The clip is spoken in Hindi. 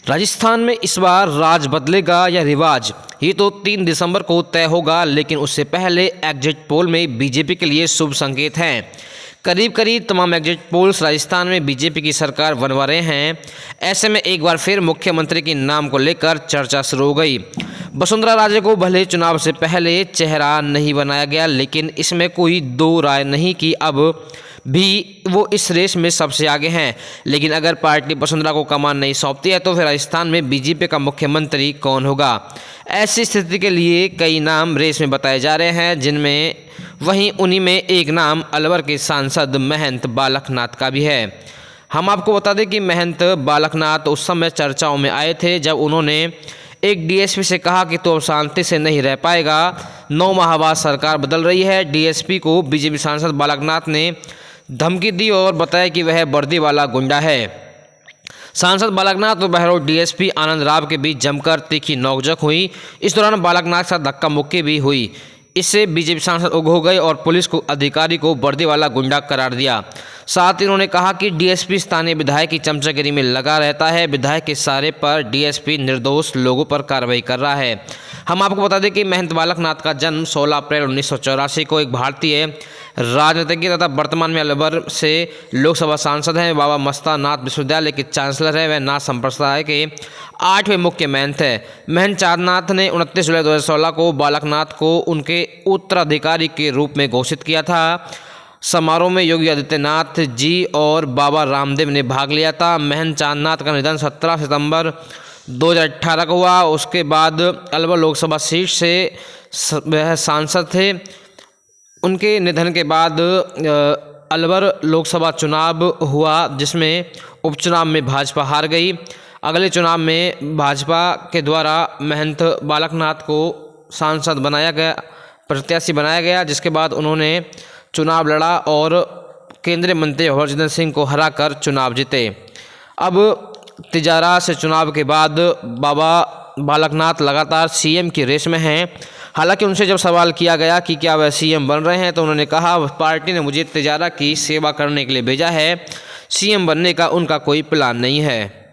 राजस्थान में इस बार राज बदलेगा या रिवाज, ये तो 3 दिसंबर को तय होगा, लेकिन उससे पहले एग्जिट पोल में बीजेपी के लिए शुभ संकेत हैं। करीब करीब तमाम एग्जिट पोल्स राजस्थान में बीजेपी की सरकार बनवा रहे हैं। ऐसे में एक बार फिर मुख्यमंत्री के नाम को लेकर चर्चा शुरू हो गई। वसुंधरा राजे को भले चुनाव से पहले चेहरा नहीं बनाया गया, लेकिन इसमें कोई दो राय नहीं कि अब भी वो इस रेस में सबसे आगे हैं। लेकिन अगर पार्टी वसुंधरा को कमान नहीं सौंपती है तो फिर राजस्थान में बीजेपी का मुख्यमंत्री कौन होगा? ऐसी स्थिति के लिए कई नाम रेस में बताए जा रहे हैं, जिनमें वहीं उन्हीं में एक नाम अलवर के सांसद महंत बालकनाथ का भी है। हम आपको बता दें कि महंत बालकनाथ उस समय चर्चाओं में आए थे जब उन्होंने एक डीएसपी से कहा कि तो अब शांति से नहीं रह पाएगा। 9 माह बाद सरकार बदल रही है। डीएसपी को बीजेपी सांसद बालकनाथ ने धमकी दी और बताया कि वह वर्दी वाला गुंडा है। सांसद बालकनाथ और बहरौल डीएसपी आनंद राव के बीच जमकर तीखी नोकझोंक हुई। इस दौरान बालकनाथ के साथ धक्का मुक्की भी हुई। इससे बीजेपी सांसद उग हो गए और पुलिस को अधिकारी को वर्दी वाला गुंडा करार दिया। साथ ही उन्होंने कहा कि डीएसपी स्थानीय विधायक की चमचागिरी में लगा रहता है। विधायक के इशारे पर डीएसपी निर्दोष लोगों पर कार्रवाई कर रहा है। हम आपको बता दें कि महंत बालकनाथ का जन्म 16 अप्रैल 1984 को एक भारतीय राजनीतिज्ञ तथा वर्तमान में अलवर से लोकसभा सांसद हैं। बाबा मस्तानाथ विश्वविद्यालय के चांसलर हैं। वह नाथ संप्रदाय के 8वें मुख्य महंत हैं। महंत चारनाथ ने 29 जुलाई 2016 को बालकनाथ को उनके उत्तराधिकारी के रूप में घोषित किया था। समारोह में योगी आदित्यनाथ जी और बाबा रामदेव ने भाग लिया था। महंत चारनाथ का निधन 17 सितंबर 2018 को हुआ। उसके बाद अलवर लोकसभा सीट से वह सांसद थे। उनके निधन के बाद अलवर लोकसभा चुनाव हुआ, जिसमें उपचुनाव में भाजपा हार गई। अगले चुनाव में भाजपा के द्वारा महंत बालकनाथ को सांसद बनाया गया, प्रत्याशी बनाया गया, जिसके बाद उन्होंने चुनाव लड़ा और केंद्रीय मंत्री हरजिंदर सिंह को हराकर चुनाव जीते। अब तिजारा से चुनाव के बाद बाबा बालकनाथ लगातार सीएम की रेस में हैं। हालांकि उनसे जब सवाल किया गया कि क्या वह सीएम बन रहे हैं तो उन्होंने कहा पार्टी ने मुझे तिजारा की सेवा करने के लिए भेजा है, सीएम बनने का उनका कोई प्लान नहीं है।